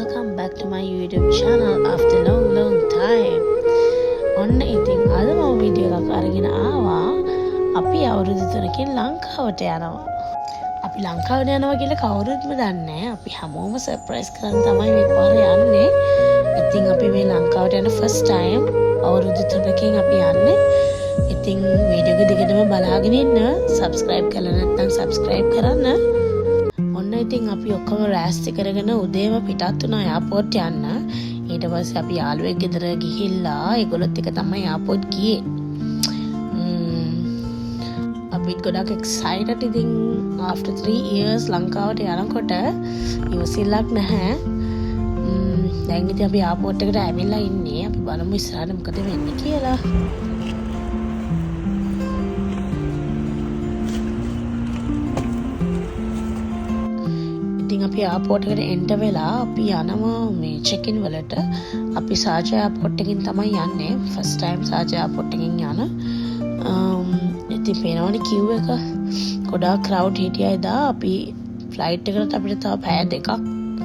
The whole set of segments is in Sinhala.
welcome back to my YouTube channel after long time. ඔන්න ඉතින් අද මම වීඩියෝ එකක් අරගෙන ආවා. අපි අවුරුදු 3කින් ලංකාවට යනවා. අපි ලංකාවට යනවා කියලා කවුරුත්ම දන්නේ නැහැ. අපි හැමෝම සර්ප්‍රයිස් කරන් තමයි මේ පාර යන්නේ. ඉතින් අපි මේ ලංකාවට යන first time අවුරුදු 3කින් අපි යන්නේ. ඉතින් වීඩියෝ එක දිගටම බලාගෙන ඉන්න. subscribe කරලා නැත්නම් subscribe කරන්න. ඔන්න ඉතින් අපි ඔක්කොම රෑස්ති කරගෙන උදේම පිටත් වුණා එයාපෝට් යන්න. ඊට පස්සේ අපි යාළුවෙක් ගෙදර ගිහිල්ලා ඒගොල්ලොත් එක තමයි එයාපෝට් ගියේ. අපිත් ගොඩක් excited ඉතින් after 3 years ලංකාවට යනකොට ඉවසිල්ලක් නැහැ. දැන් ඉතින් අපි එයාපෝට් එකට ඇවිල්ලා ඉන්නේ. අපි බලමු ඉස්සරහට මොකද වෙන්නේ කියලා. අපි එයාපෝට් එකට එන්ටර් වෙලා අපි යනවා මේ චෙක් ඉන් වලට. අපි සාජා එයාපෝට් එකකින් තමයි යන්නේ. ෆස්ට් ටයිම් සාජා එයාපෝට් එකකින් යන. ඉතින් පේනවනේ queue එක. ගොඩාක් crowd හිටියා එදා. අපි ෆ්ලයිට් එකට අපිට තව පැය දෙකක්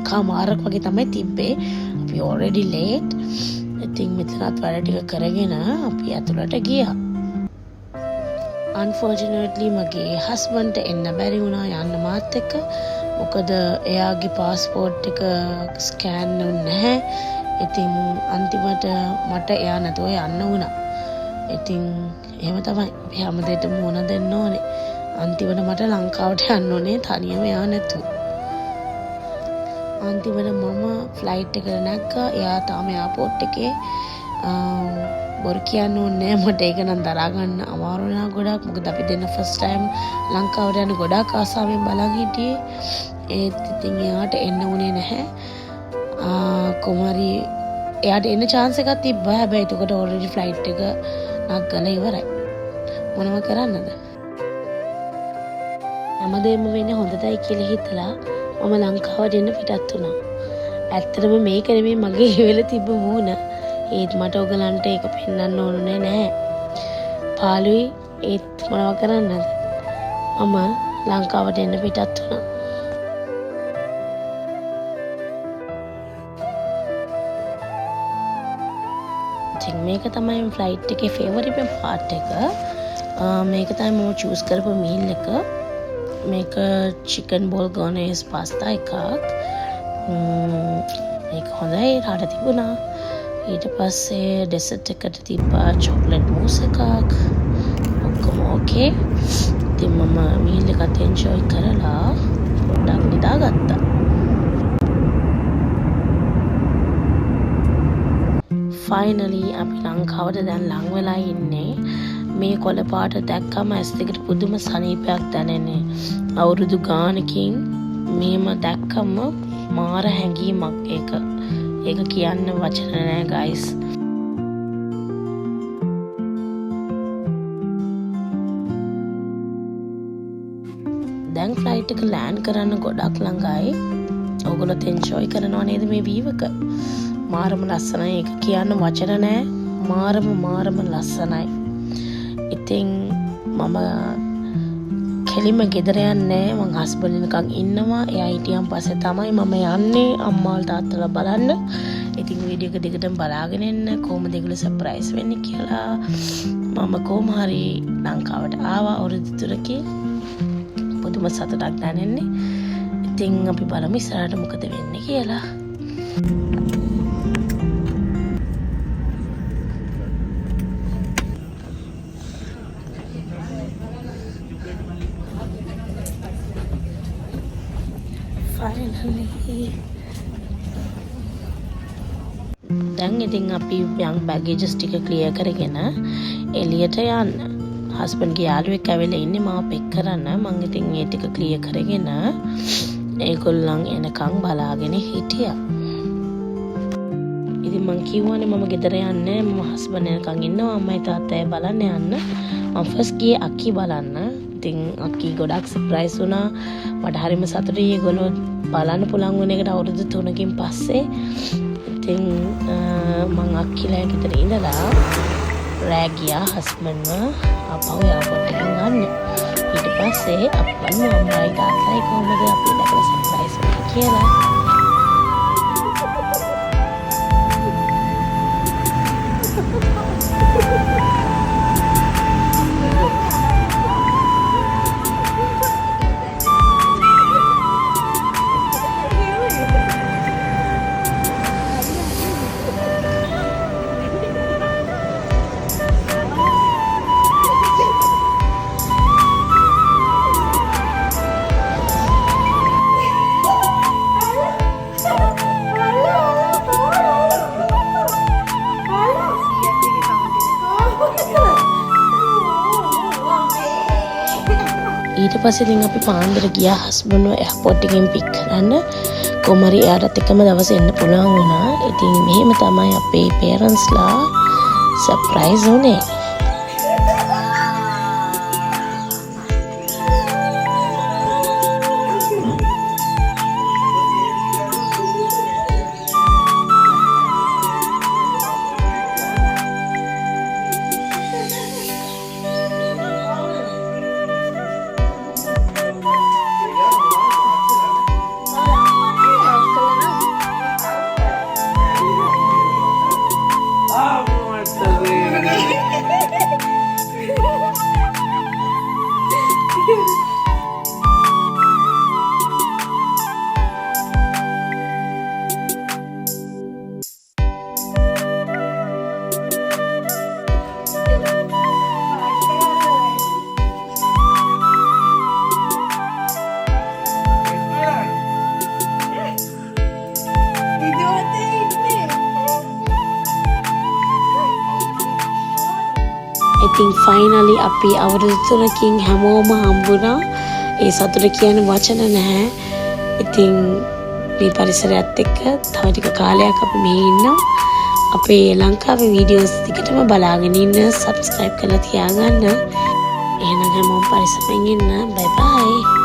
කමාරක් වගේ තමයි තිබ්බේ. අපි already late. ඉතින් මෙතනත් වැඩ ටික කරගෙන අපි ඇතුළට ගියා. unfortunately මගේ husband එන්න බැරි වුණා යන්න මාත් එක්ක. මොකද එයාගේ පාස්පෝර්ට් එක ස්කෑන් වුණේ නැහැ. ඉතින් අන්තිමට මට එයා නැතුව යන්න වුණා. ඉතින් එහෙම තමයි. අපි හැමදේටම මොන දෙන්න ඕනේ. අන්තිමට මට ලංකාවට යන්න ඕනේ තනියම එයා නැතුව. අන්තිමට මම ෆ්ලයිට් එකට නැග්ගා. එයා තාම එයාපෝට් එකේ බොරු කියන්න ඕනේ මට ඒක නම් දරා ගන්න අමාරු වුණා ගොඩක්. මොකද අපි දෙන්න ෆස්ට් ටයිම් ලංකාවට යන ගොඩක් ආසාවෙන් බලන් හිටියේ. ඒත් ඉතින් එයාට එන්න උනේ නැහැ. කොහොමරි එයාට එන්න chance එකක් තිබ්බා. හැබැයි එතකොට already flight එක නැග්ගලා ඉවරයි. මොනව කරන්නද? හැමදේම වෙන්නේ හොඳටයි කියලා හිතලා මම ලංකාවට එන්න පිටත් වුණා. ඇත්තටම මේක නෙමෙයි මගේ වෙල තිබ්බ මූණ. ඒත් මට ඔයගලන්ට ඒක පෙන්වන්න ඕනේ නැහැ. පාළුයි ඒත් මොනව කරන්නද? මම ලංකාවට එන්න පිටත් වුණා. ඉතින් මේක තමයි ෆ්ලයිට් එකේ ෆේවරිට් පාර්ට් එක. මේක තමයි මම චූස් කරපු මීල් එක. මේක චිකන් බෝල්ගෝනේස් පාස්තා එකක්. මේක හොඳයි රාට තිබුණා. ඊට පස්සේ ඩෙසර්ට් එකට තිබ්බා චොක්ලට් මූස් එකක්. ඔක්කොම ඕකේ. ඉතින් මම මීල් එකත් එන්ජොයි කරලා පොඩ්ඩක් නිදාගත්තා. ෆයිනලි අපි ලංකාවට දැන් ලං වෙලා ඉන්නේ. මේ කොළ පාට දැක්කම ඇස් දෙකට පුදුම සනීපයක් දැනෙන්නේ. අවුරුදු ගානකින් මේම දැක්කම මාර හැඟීමක් ඒක. ඒක කියන්න වචන නෑ ගයිස්. දැන් ෆ්ලයිට් එක ලෑන්ඩ් කරන්න ගොඩක් ළඟයි. ඔයගොල්ලෝ එන්ජොයි කරනවා නේද මේ වීව් එක? මාරම ලස්සනයි. ඒක කියන්න වචන නෑ. මාරම ලස්සනයි. ඉතින් මම කෙලිම ගෙදර යන්නේ. මං හස්බන්ඩ් නිකන් ඉන්නවා. එයා හිටියන් පස්සේ තමයි මම යන්නේ අම්මාලා තාත්තලා බලන්න. ඉතින් වීඩියෝ එක දිගටම බලාගෙන ඉන්න කොහොමද ඒගොල්ලෝ සර්ප්‍රයිස් වෙන්නේ කියලා. මම කොහොම හරි ලංකාවට ආවා අවුරුදු 3කින්. පුදුම සතුටක් දැනෙන්නේ. ඉතින් අපි බලමු ඉස්සරහට මොකද වෙන්නේ කියලා. දැන් ඉතින් අපි යම් බැගේජස් ටික ක්ලියර් කරගෙන එළියට යන්න. හස්බන්ඩ්ගේ යාළුවෙක් ඇවිල්ලා ඉන්නේ මාව පික් කරන්න. මං ඉතින් ඒ ටික ක්ලියර් කරගෙන ඒගොල්ලන් එනකන් බලාගෙන හිටියා. ඉතින් මං කිව්වනේ මම ගෙදර යන්නේ. මම හස්බන්ඩ් එනකන් ඉන්නවා. අම්මයි තාත්තයි බලන්න යන්න. මම ෆස්ට් ගියේ අක්කි බලන්න. ඉතින් අක්කි ගොඩක් සර්ප්‍රයිස් වුණා. මට හරිම සතුටුයි ඒගොල්ලෝ බලන්න පුළුවන් වෙන එකට අවුරුදු 3කින් පස්සේ. ඉතින් මං අක්කිලා ගෙදර ඉඳලා රෑ ගියා හස්බන්ඩ්ව අපව එයාපෝට් එකෙන් ගන්න. ඊට පස්සේ අපි බලමු අම්මයි තාත්තයි කොහොමද අපි දැකලා සර්ප්‍රයිස් වෙන්නේ කියලා. පස්සේ ඉතින් අපි පාන්දර ගියා හස්බන්ඩ්ව එයාපෝට් එකෙන් පික් කරන්න. කොහොම හරි එයාටත් එකම දවසේ එන්න පුළුවන් වුණා. ඉතින් මෙහෙම තමයි අපේ පේරන්ට්ස්ලා සර්ප්‍රයිස් වුණේ. ඉතින් ෆයිනලි අපි අවුරුදු 3කින් හැමෝම හම්බුණා. ඒ සතුට කියන වචන නැහැ. ඉතින් මේ පරිසරයත් එක්ක තව ටික කාලයක් අපි මෙහි ඉන්නවා. අපේ ලංකාවේ වීඩියෝස් ටිකටම බලාගෙන ඉන්න, සබ්ස්ක්‍රයිබ් කරලා තියාගන්න. එහෙනම් හැමෝම පරිස්සමෙන් ඉන්න. බයි බයි.